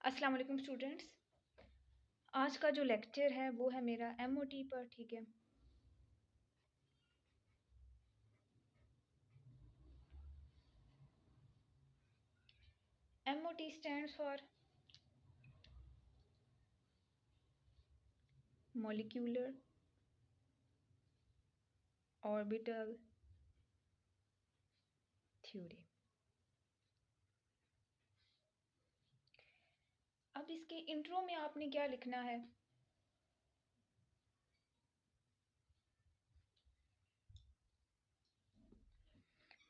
अस्सलाम वालेकुम स्टूडेंट्स। आज का जो लेक्चर है वो है मेरा एमओटी पर। ठीक है, MOT stands for molecular orbital theory. अब इसके इंट्रो में आपने क्या लिखना है?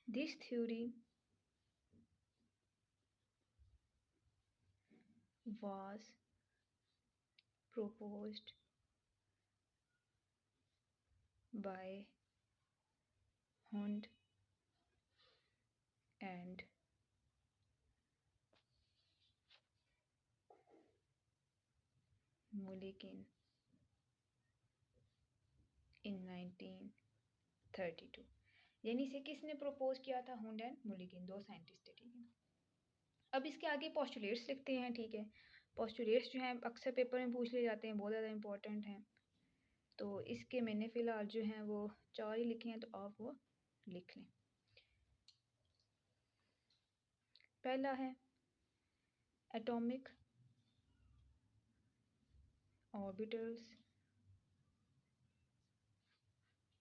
This theory was proposed by Hund and Mulliken in 1932। यानी इसे किसने प्रपोज किया था? हुंड एंड मुलिकिन, दो साइंटिस्ट थे। ठीक है, अब इसके आगे पोस्टुलेट्स लिखते हैं। ठीक है, पोस्टुलेट्स जो हैं अक्सर पेपर में पूछ ले जाते हैं, बहुत ज़्यादा इंपॉर्टेंट हैं। तो इसके मैंने फ़िलहाल जो हैं वो 4 ही लिखे हैं, तो आप वो लिख लें। पहला है atomic orbitals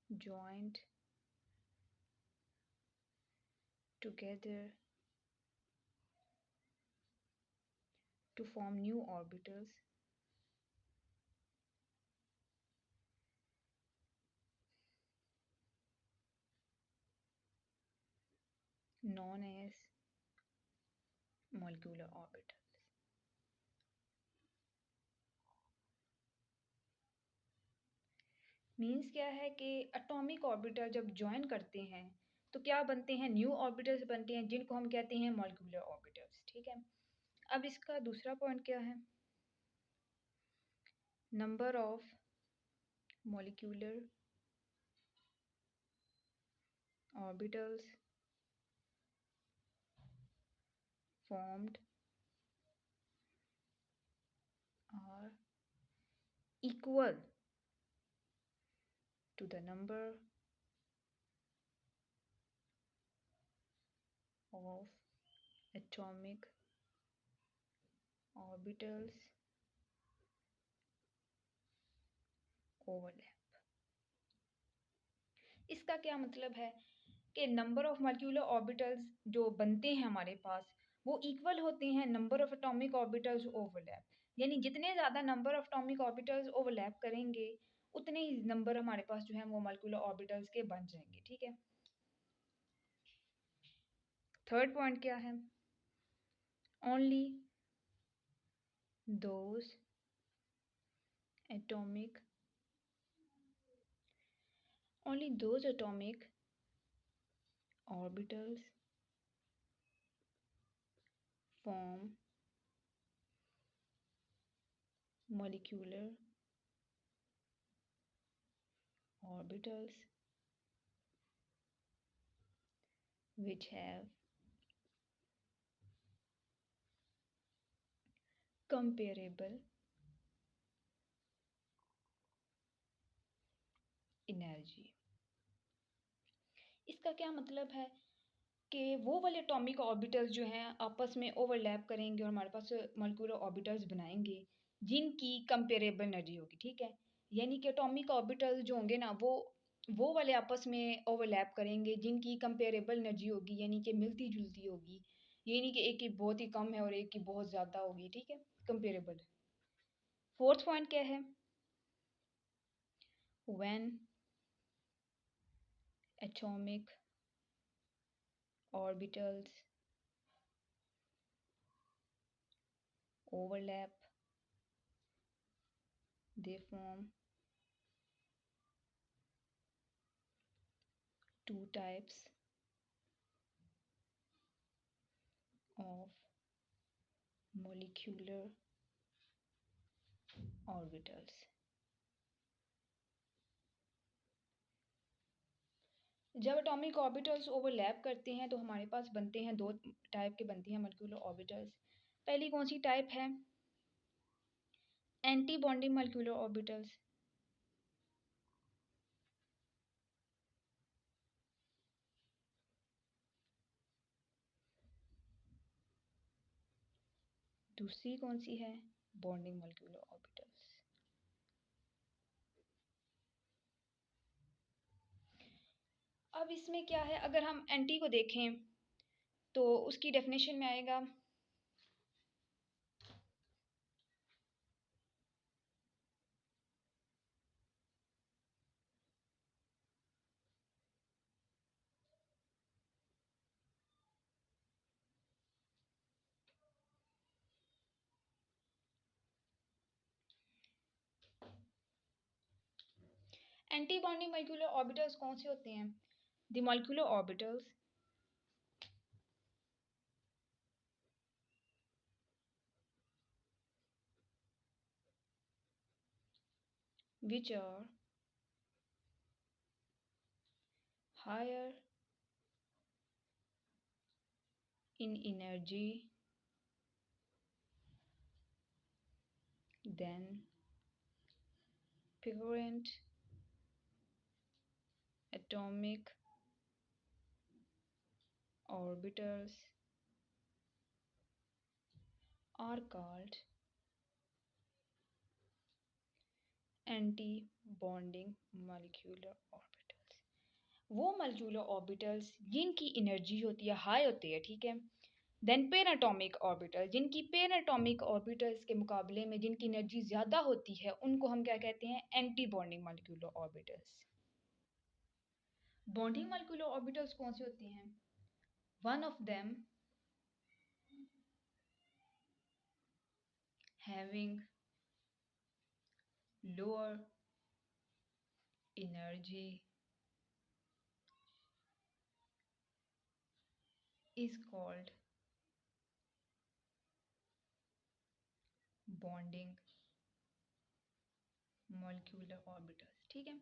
joined together to form new orbitals known as molecular orbitals। Means क्या है कि एटॉमिक ऑर्बिटल जब ज्वाइन करते हैं तो क्या बनते हैं? न्यू ऑर्बिटल्स बनते हैं, जिनको हम कहते हैं मॉलिक्यूलर ऑर्बिटल्स। ठीक है, अब इसका दूसरा पॉइंट क्या है? Number of molecular orbitals formed are equal to the number of atomic orbitals overlap। इसका क्या मतलब है कि नंबर ऑफ मॉलिक्यूलर ऑर्बिटल्स जो बनते हैं हमारे पास वो इक्वल होते हैं number of atomic orbitals overlap. यानी जितने ज़्यादा number of atomic orbitals overlap करेंगे उतने ही नंबर हमारे पास जो है वो मॉलिक्यूलर ऑर्बिटल्स के बन जाएंगे। ठीक है, थर्ड पॉइंट क्या है? Only those atomic orbitals form molecular orbitals which have comparable energy। इसका क्या मतलब है कि वो वाले एटॉमिक ऑर्बिटल्स जो हैं आपस में ओवरलैप करेंगे और हमारे पास मॉलिक्यूलर ऑर्बिटल्स बनाएंगे जिनकी कंपेरेबल एनर्जी होगी। ठीक है, यानी कि एटॉमिक ऑर्बिटल्स जो होंगे ना वो वाले आपस में ओवरलैप करेंगे जिनकी कंपेरेबल एनर्जी होगी, यानी कि मिलती जुलती होगी। ये नहीं कि एक की बहुत ही कम है और एक की बहुत ज़्यादा होगी। ठीक है, कंपेरेबल। फोर्थ पॉइंट क्या है? When atomic orbitals overlap they form two types of molecular orbitals। जब एटॉमिक ऑर्बिटल्स ओवरलैप करते हैं तो हमारे पास बनते हैं दो टाइप के बनती हैं मॉलिक्यूलर ऑर्बिटल्स। पहली कौन सी टाइप है? Anti bonding molecular orbitals. दूसरी कौन सी है? Bonding molecular orbitals. अब इसमें क्या है, अगर हम एंटी को देखें तो उसकी डेफिनेशन में आएगा एंटी बॉन्डिंग मॉलिक्यूलर ऑर्बिटल्स कौन से होते हैं? The molecular orbitals which are higher in energy than parent atomic orbitals are called anti bonding molecular orbitals. वो मॉलिक्यूलर ऑर्बिटल्स जिनकी एनर्जी होती है हाई होती है, ठीक है। देन पेन एटॉमिक ऑर्बिटल, जिनकी पेन एटॉमिक ऑर्बिटल्स के मुकाबले में जिनकी एनर्जी ज़्यादा होती है उनको हम क्या कहते हैं? Anti bonding molecular orbitals. Bonding molecular orbitals कौन से होते हैं? One of them having lower energy is called bonding molecular orbitals, ठीक है।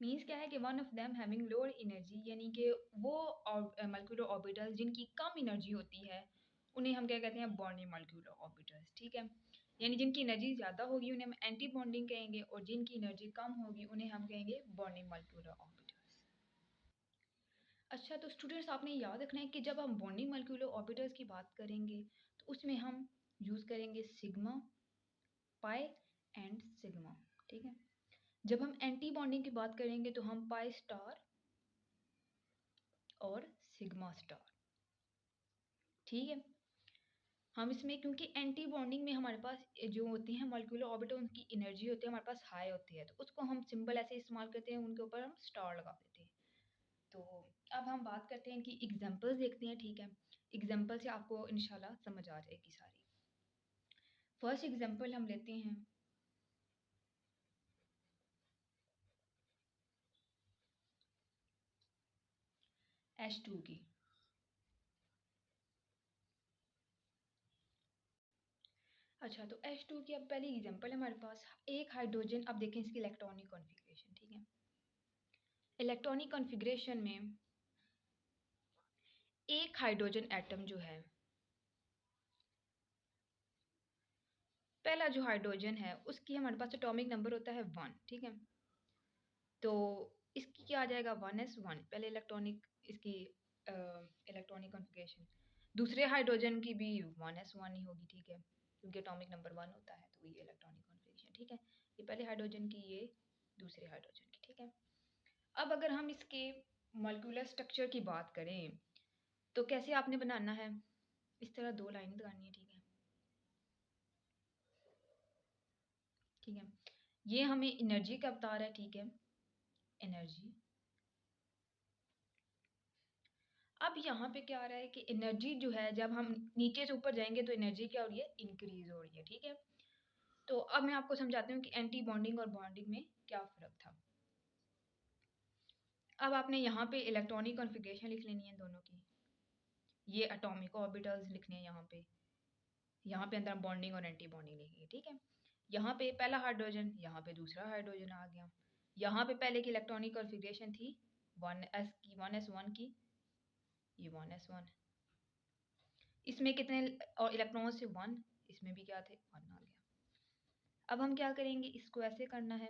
मीन्स क्या है कि one of them having lower energy, यानी कि वो मॉलिक्यूलर ऑर्बिटल्स जिनकी कम एनर्जी होती है उन्हें हम क्या कहते हैं? बॉन्डिंग मॉलिक्यूलर ऑर्बिटल्स, ठीक है। यानी जिनकी एनर्जी ज़्यादा होगी उन्हें हम एंटी बॉन्डिंग कहेंगे और जिनकी एनर्जी कम होगी उन्हें हम कहेंगे बॉन्डिंग मॉलिक्यूलर ऑर्बिटल्स। अच्छा, तो स्टूडेंट्स आपने याद रखना है कि जब हम बॉन्डिंग मॉलिक्यूलर ऑर्बिटल्स की बात करेंगे तो उसमें हम यूज़ करेंगे सिग्मा, पाई एंड सिग्मा, ठीक है। जब हम एंटी बॉन्डिंग की बात करेंगे तो हम पाई स्टार और सिग्मा स्टार, ठीक है। हम इसमें क्योंकि एंटी बॉन्डिंग में हमारे पास जो होती हैं मॉलिक्यूलर ऑर्बिटल उनकी एनर्जी होती है हमारे पास हाई होती है, तो उसको हम सिंबल ऐसे इस्तेमाल करते हैं, उनके ऊपर हम स्टार लगा देते हैं। तो अब हम बात करते हैं कि एग्जांपल्स देखते हैं, ठीक है। एग्जांपल से आपको इंशाल्लाह समझ आ जाएगी सारी। फर्स्ट एग्जांपल हम लेते हैं H2 की। अच्छा, तो H2 की अब पहली एग्जांपल है हमारे पास एक हाइड्रोजन। अब देखें इसकी इलेक्ट्रॉनिक कॉन्फ़िगरेशन, ठीक है। इलेक्ट्रॉनिक कॉन्फ़िगरेशन में एक हाइड्रोजन एटम जो है, पहला जो हाइड्रोजन है उसकी हमारे पास एटॉमिक नंबर होता है 1, ठीक है। तो इसकी क्या आ जाएगा? 1s1 पहले इलेक्ट्रॉनिक, इसकी इलेक्ट्रॉनिक कॉन्फ़िगरेशन। दूसरे हाइड्रोजन की भी 1s1 ही होगी, ठीक है, क्योंकि एटॉमिक नंबर 1 होता है, तो ये इलेक्ट्रॉनिक कॉन्फ़िगरेशन, ठीक है। ये पहले हाइड्रोजन की, ये दूसरे हाइड्रोजन की, ठीक है। अब अगर हम इसके मॉलिक्यूलर स्ट्रक्चर की बात करें तो कैसे आपने बनाना है? इस तरह दो लाइनें लगानी है, ठीक है, ठीक है। ये हमें एनर्जी का बता रहा है, ठीक है, एनर्जी। अब यहाँ पे क्या आ रहा है कि एनर्जी जो है जब हम नीचे से ऊपर जाएंगे तो एनर्जी क्या हो रही है? इंक्रीज हो रही है, ठीक है। तो अब मैं आपको समझाती हूँ कि एंटी बॉन्डिंग और बॉन्डिंग में क्या फ़र्क था। अब आपने यहाँ पे इलेक्ट्रॉनिक कॉन्फ़िगरेशन लिख लेनी है दोनों की, ये एटॉमिक ऑर्बिटल्स लिखने हैं यहाँ पे अंदर बॉन्डिंग और एंटी बॉन्डिंग लिखी है, ठीक है। यहाँ पे पहला हाइड्रोजन, यहाँ पे दूसरा हाइड्रोजन आ गया। यहाँ पे पहले की इलेक्ट्रॉनिक कॉन्फ़िगरेशन थी 1s की, 1s1 की, ये 1s1, इसमें कितने और इलेक्ट्रॉन्स थे 1, इसमें भी क्या थे 1 आ गया। अब हम क्या करेंगे, इसको ऐसे करना है।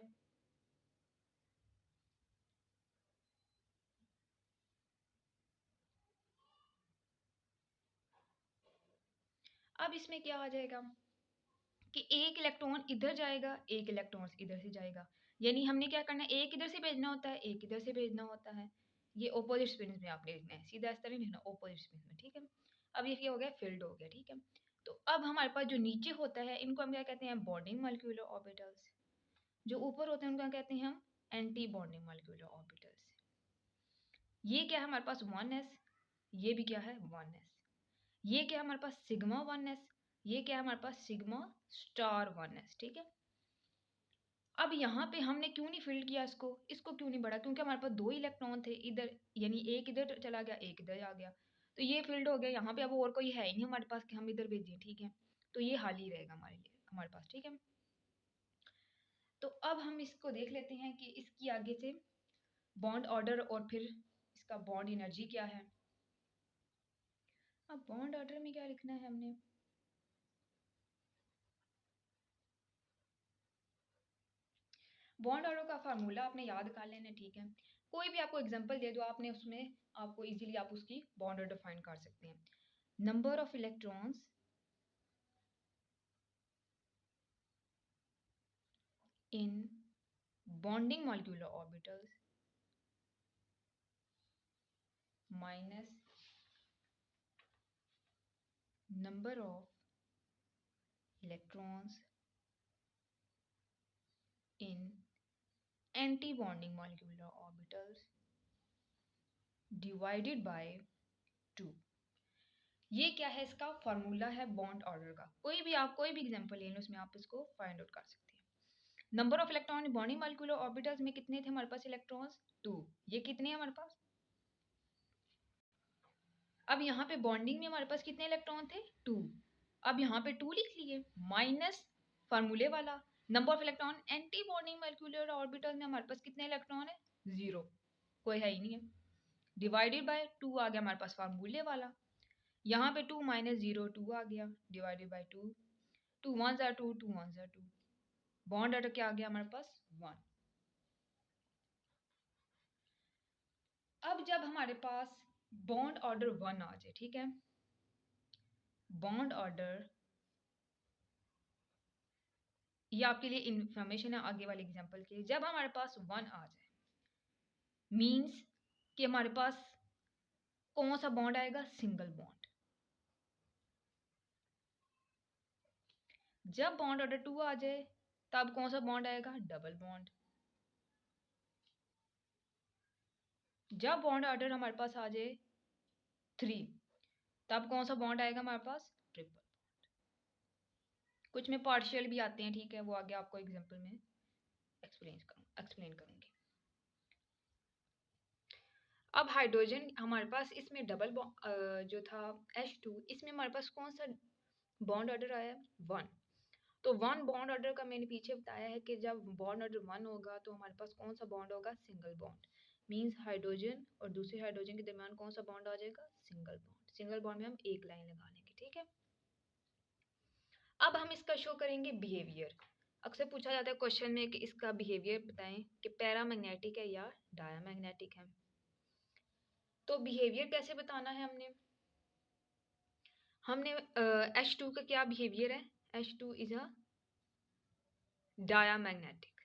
अब इसमें क्या आ जाएगा कि एक इलेक्ट्रॉन इधर जाएगा, एक इलेक्ट्रॉन इधर से जाएगा। यानी हमने क्या करना है, एक इधर से भेजना होता है, एक इधर से भेजना होता है। ये ऑपोजिट स्पिन में आपने लिखना है, सीधा इस तरह लिखना, ऑपोजिट स्पिन में, ठीक है। अब ये क्या हो गया, फील्ड हो गया, ठीक है। तो अब हमारे पास जो नीचे होता है इनको हम क्या कहते हैं, बॉन्डिंग मॉलिक्यूलर ऑर्बिटल्स। जो ऊपर होते हैं उनको क्या कहते हैं हम, एंटी बॉन्डिंग मॉलिक्यूलर ऑर्बिटल्स। ये क्या है हमारे पास 1s, ये भी क्या है 1s। ये क्या है हमारे पास सिग्मा 1s, ये क्या है हमारे पास सिग्मा स्टार 1s, ठीक है। अब यहाँ पे हमने क्यों नहीं फिल किया इसको, इसको क्यों नहीं बढ़ा, क्योंकि हमारे पास 2 इलेक्ट्रॉन थे इधर, यानी एक इधर चला गया, एक इधर आ गया, तो ये फील्ड हो गया यहाँ पे। अब और कोई है ही नहीं हमारे पास कि हम इधर भेजें, ठीक है। तो ये हाल ही रहेगा हमारे लिए, हमारे पास, ठीक है। तो अब हम इसको देख लेते हैं कि इसकी आगे से बॉन्ड ऑर्डर और फिर इसका बॉन्ड एनर्जी क्या है। अब बॉन्ड ऑर्डर में क्या लिखना है हमने, बॉन्ड ऑर्डर का फार्मूला आपने याद कर लेना, ठीक है। कोई भी आपको एग्जांपल दे दो, आपने उसमें आपको इजीली आप उसकी बॉन्ड ऑर्डर फाइंड कर सकते हैं। Number of electrons in bonding molecular orbitals minus number of electrons in anti-bonding molecular orbitals divided by 2। ये क्या है, इसका फॉर्मूला है बॉन्ड ऑर्डर का। कोई भी आप कोई भी एग्जांपल ले लो, उसमें आप इसको फाइंड आउट कर सकते हैं। Number of electron in bonding molecular orbitals में कितने थे हमारे पास इलेक्ट्रॉन्स, 2। ये कितने हैं हमारे पास, अब यहाँ पे बॉन्डिंग में हमारे पास कितने इलेक्ट्रॉन थे, 2। अब यहाँ पे 2 लिख लिए माइनस फार्मूले वाला number of electron anti bonding molecular orbital में हमारे पास कितने इलेक्ट्रॉन है, 0, कोई है ही नहीं है। डिवाइडेड बाय 2 आ गया हमारे पास फार्मूले वाला, यहाँ पे 2 माइनस 0 2 आ गया, डिवाइडेड बाय 2, 2 1 ज़ा 2, 2 1 ज़ा 2, बॉन्ड ऑर्डर क्या आ गया हमारे पास 1। अब जब हमारे पास बॉन्ड ऑर्डर 1 आ जाए, ठीक है, बॉन्ड ऑर्डर, ये आपके लिए इंफॉर्मेशन है आगे वाले एग्जांपल के। जब हमारे पास 1 आ जाए मींस कि हमारे पास कौन सा बॉन्ड आएगा, सिंगल बॉन्ड। जब बॉन्ड ऑर्डर 2 आ जाए तब कौन सा बॉन्ड आएगा, डबल बॉन्ड। जब बॉन्ड ऑर्डर हमारे पास आ जाए 3 तब कौन सा बॉन्ड आएगा हमारे पास, ट्रिपल। कुछ में पार्शियल भी आते हैं, ठीक है, वो आगे आपको एग्जांपल में एक्सप्लेन करूंगी। अब हाइड्रोजन हमारे पास इसमें डबल जो था H2, इसमें हमारे पास कौन सा बॉन्ड ऑर्डर आया, 1। तो 1 बॉन्ड ऑर्डर का मैंने पीछे बताया है कि जब बॉन्ड ऑर्डर 1 होगा तो हमारे पास कौन सा बॉन्ड होगा, सिंगल बॉन्ड। मींस हाइड्रोजन और दूसरे हाइड्रोजन के दरमियान कौन सा बॉन्ड आ जाएगा, सिंगल बॉन्ड। सिंगल बॉन्ड में हम एक लाइन लगा लेंगे, ठीक है। अब हम इसका शो करेंगे बिहेवियर। अक्सर पूछा जाता है क्वेश्चन में कि इसका बिहेवियर बताएं कि पैरामैग्नेटिक है या डायामैग्नेटिक है। तो बिहेवियर कैसे बताना है, हमने H2 का क्या बिहेवियर है, H2 इज अ डायामैग्नेटिक।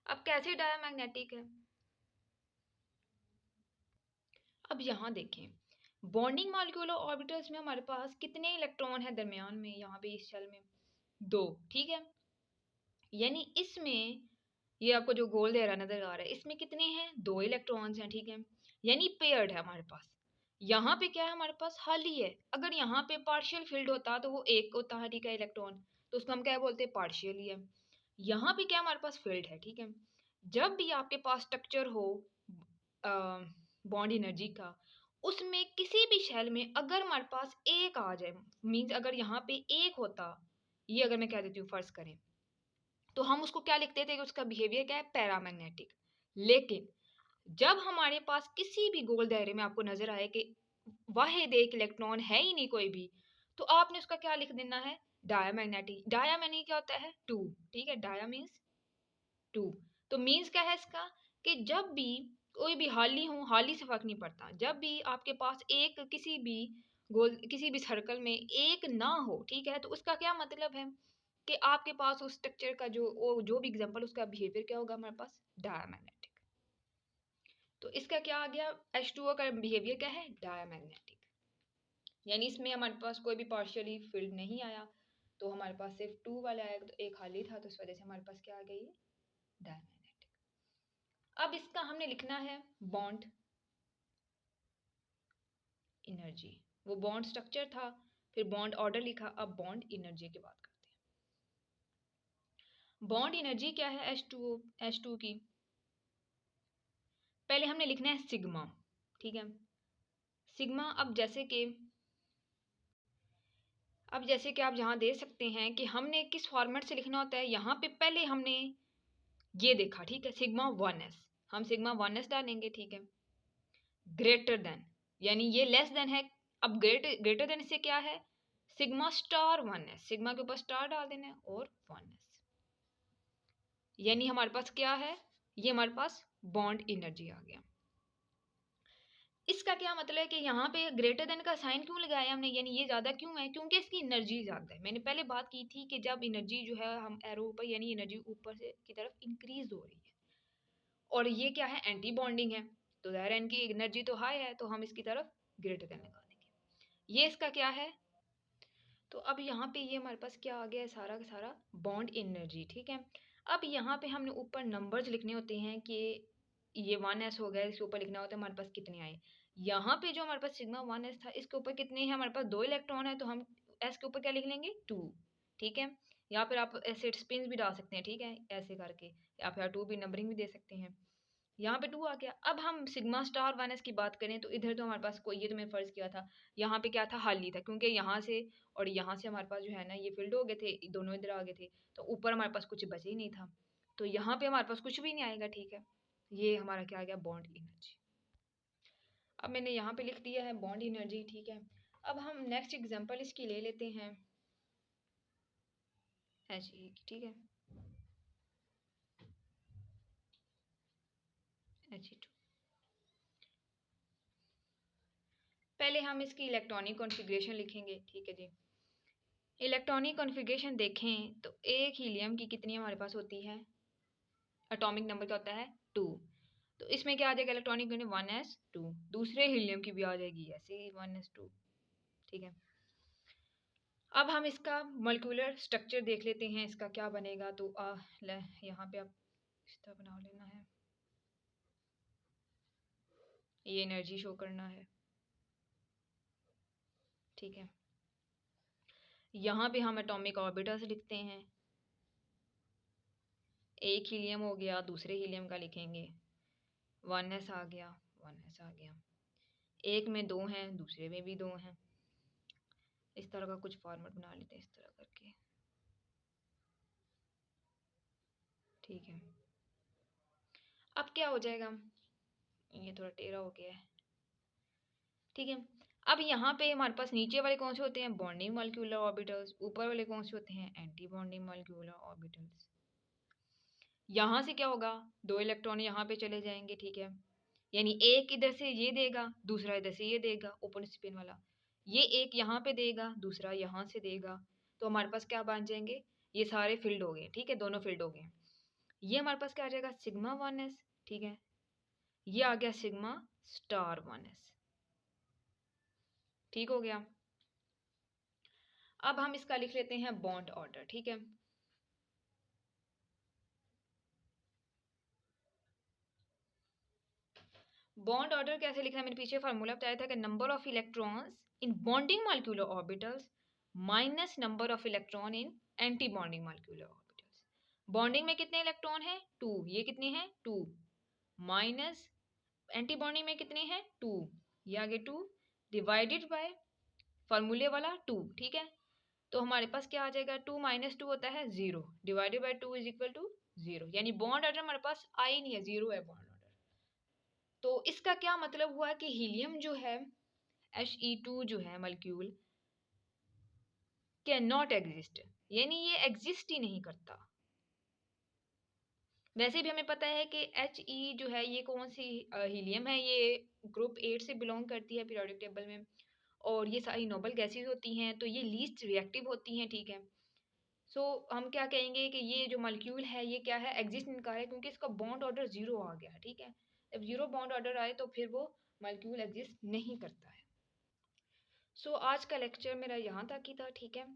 अब कैसे डायामैग्नेटिक है, अब यहाँ देखें बॉन्डिंग मॉलिक्यूलर ऑर्बिटल्स में हमारे पास कितने इलेक्ट्रॉन है दरमियान में, यहाँ पे इस शेल में 2, ठीक है। यानी इसमें ये आपको जो गोल दे रहा नजर आ रहा है, इसमें कितने हैं, 2 इलेक्ट्रॉन्स हैं, ठीक है। यानी पेयर्ड है हमारे पास। यहाँ पे क्या है हमारे पास, खाली है। अगर यहाँ पे पार्शियल फील्ड होता तो वो एक होता है, ठीक है, इलेक्ट्रॉन, तो उसको हम क्या बोलते हैं, पार्शियल ही है। यहाँ पे क्या हमारे पास फील्ड है, ठीक है। जब भी आपके पास स्ट्रक्चर हो बॉन्ड एनर्जी का, उसमें किसी भी शेल में अगर हमारे पास एक आ जाए, मीन्स अगर यहाँ पे एक होता, ये अगर मैं कह देती हूँ फर्ज करें, तो हम उसको क्या लिखते थे कि उसका बिहेवियर क्या है, पैरामैग्नेटिक। लेकिन जब हमारे पास किसी भी गोल दायरे में आपको नजर आए कि वाहिद एक इलेक्ट्रॉन है ही नहीं कोई भी, तो आपने उसका क्या लिख देना है, डायामैग्नेटिक। डायामैग्नेटिक क्या होता है, टू, ठीक है, डाया मीन्स टू। तो मीन्स क्या है इसका, कि जब भी कोई भी हाली हो, हाली से फर्क नहीं पड़ता, जब भी आपके पास एक किसी भी गोल, किसी भी सर्कल में एक ना हो, ठीक है, तो उसका क्या मतलब है कि आपके पास उस स्ट्रक्चर का जो भी एग्जांपल, उसका बिहेवियर क्या होगा हमारे पास, डायमैग्नेटिक। तो इसका क्या आ गया, H2O का बिहेवियर क्या है, डायमैग्नेटिक। यानी इसमें हमारे पास कोई भी पार्शियली फील्ड नहीं आया, तो हमारे पास सिर्फ टू वाला आया, तो एक खाली था, तो इस वजह से हमारे पास क्या आ गई, डायमैग्नेटिक। अब इसका हमने लिखना है बॉन्ड एनर्जी। वो बॉन्ड स्ट्रक्चर था, फिर बॉन्ड ऑर्डर लिखा, अब बॉन्ड एनर्जी की बात करते हैं। बॉन्ड एनर्जी क्या है H2 की, पहले हमने लिखना है सिग्मा, ठीक है, सिग्मा। अब जैसे कि आप यहाँ दे सकते हैं कि हमने किस फॉर्मेट से लिखना होता है, यहाँ पे पहले हमने ये देखा, ठीक है, सिग्मा 1s, हम सिग्मा 1s डालेंगे, ठीक है, ग्रेटर देन, यानी ये लेस देन है। अब ग्रेटर देन से क्या है, सिग्मा स्टार 1s, सिग्मा के ऊपर स्टार डाल देना है, और 1s, यानी हमारे पास क्या है, ये हमारे पास बॉन्ड एनर्जी आ गया। इसका क्या मतलब है कि यहाँ पे ग्रेटर देन का साइन क्यों लगाया हमने, यानी ये ज्यादा क्यों है, क्योंकि इसकी एनर्जी ज्यादा है। मैंने पहले बात की थी कि जब एनर्जी जो है, हम एरो ऊपर, यानी एनर्जी ऊपर से की तरफ इंक्रीज हो रही है, और ये क्या है, एंटी बॉन्डिंग है, तो ज़ाहिर है इनकी एनर्जी तो हाई है, तो हम इसकी तरफ ग्रेटर देन लगा देंगे। ये इसका क्या है, तो अब यहाँ पे ये हमारे पास क्या आ गया है, सारा का सारा बॉन्ड एनर्जी, ठीक है। अब यहाँ पे हमने ऊपर नंबर्स लिखने होते हैं कि ये 1s हो गया, इसके ऊपर लिखना होता है हमारे पास कितने आए। यहाँ पे जो हमारे पास सिग्मा 1s था, इसके ऊपर कितने हैं, हमारे पास 2 इलेक्ट्रॉन है, तो हम s के ऊपर क्या लिख लेंगे, 2, ठीक है। या फिर आप ऐसे स्पिन भी डाल सकते हैं, ठीक है, ऐसे करके, या फिर 2 भी नंबरिंग भी दे सकते हैं। यहाँ पे 2 आ गया। अब हम सिग्मा स्टार 1s की बात करें, तो इधर तो हमारे पास कोई, ये तो मैंने फर्ज किया था, यहाँ पे क्या था, खाली था, क्योंकि यहाँ से और यहाँ से हमारे पास जो है ना, ये फील्ड हो गए थे, दोनों इधर आ गए थे, तो ऊपर हमारे पास कुछ बचे ही नहीं था, तो यहाँ पे हमारे पास कुछ भी नहीं आएगा, ठीक है। ये हमारा क्या आ गया, बॉन्ड एनर्जी। अब मैंने यहाँ पे लिख दिया है बॉन्ड एनर्जी, ठीक है। अब हम नेक्स्ट एग्जाम्पल इसकी ले लेते हैं, ऐसी, ठीक है, ऐसी। पहले हम इसकी इलेक्ट्रॉनिक कॉन्फ़िगरेशन लिखेंगे, ठीक है जी। इलेक्ट्रॉनिक कॉन्फ़िगरेशन देखें तो एक हीलियम की कितनी हमारे पास होती है, एटॉमिक नंबर क्या होता है, 2। तो इसमें क्या आ जाएगा, इलेक्ट्रॉनिक यूनिट 1s2। दूसरे हीलियम की भी आ जाएगी ऐसे ही 1s2, ठीक है। अब हम इसका मॉलिक्यूलर स्ट्रक्चर देख लेते हैं, इसका क्या बनेगा। तो यहाँ पे आप इस तरह बना लेना है, ये एनर्जी शो करना है, ठीक है। यहाँ पे हम एटॉमिक ऑर्बिटल्स लिखते हैं, एक हीलियम हो गया, दूसरे हीलियम का लिखेंगे, 1s आ गया, 1s आ गया, एक में 2 हैं, दूसरे में भी 2 हैं। इस तरह का कुछ फॉर्मेट बना लेते हैं, इस तरह करके, ठीक है। अब क्या हो जाएगा, ये थोड़ा टेढ़ा हो गया है, ठीक है। अब यहाँ पे हमारे पास नीचे वाले कौन से होते हैं, बॉन्डिंग मॉलिक्यूलर ऑर्बिटल्स, ऊपर वाले कौन से होते हैं, एंटी बॉन्डिंग मॉलिक्यूलर ऑर्बिटल्स। यहाँ से क्या होगा, 2 इलेक्ट्रॉन यहाँ पे चले जाएंगे, ठीक है, यानी एक इधर से ये देगा, दूसरा इधर से ये देगा, ओपन स्पिन वाला, ये एक यहाँ पे देगा, दूसरा यहाँ से देगा, तो हमारे पास क्या बन जाएंगे, ये सारे फील्ड हो गए, ठीक है, दोनों फील्ड हो गए। ये हमारे पास क्या आ जाएगा, सिग्मा 1s, ठीक है, ये आ गया सिग्मा स्टार 1s, ठीक हो गया। अब हम इसका लिख लेते हैं बॉन्ड ऑर्डर, ठीक है। बॉन्ड ऑर्डर कैसे लिखना है, मैंने पीछे फार्मूला बताया था कि number of electrons in bonding molecular orbitals minus number of electron in anti bonding molecular orbitals. Bonding में कितने इलेक्ट्रॉन हैं, 2, ये कितने हैं, 2, माइनस एंटी बॉन्डिंग में कितने हैं, 2, ये आगे 2, डिवाइडेड बाय फार्मूले वाला 2, ठीक है। तो हमारे पास क्या आ जाएगा, 2 माइनस 2 होता है 0, divided by 2 is equal to 0, यानी बॉन्ड ऑर्डर हमारे पास आ ही नहीं है, 0 है बॉन्ड ऑर्डर। तो इसका क्या मतलब हुआ कि हीलियम जो है, He2 जो है मॉलिक्यूल कैन नॉट एग्जिस्ट, यानी ये एग्जिस्ट ही नहीं करता। वैसे भी हमें पता है कि He जो है ये कौन सी हीलियम है, ये ग्रुप 8 से बिलोंग करती है पीरियोडिक टेबल में, और ये सारी नोबल गैसेज होती हैं, तो ये लीस्ट रिएक्टिव होती हैं, ठीक है। सो हम क्या कहेंगे कि ये जो मॉलिक्यूल है ये क्या है, एग्जिस्ट नहीं कर रहा है, क्योंकि इसका बॉन्ड ऑर्डर जीरो आ गया है, ठीक है। जब जीरो बॉन्ड ऑर्डर आए तो फिर वो मॉलिक्यूल एग्जिस्ट नहीं करता है। सो आज का लेक्चर मेरा यहाँ तक ही था, ठीक है।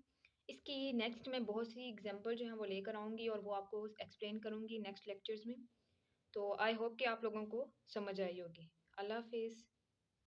इसकी नेक्स्ट मैं बहुत सी एग्जांपल जो है वो लेकर आऊँगी और वो आपको एक्सप्लेन करूँगी नेक्स्ट लेक्चर्स में। तो आई होप कि आप लोगों को समझ आई होगी। अल्लाह हाफिज़।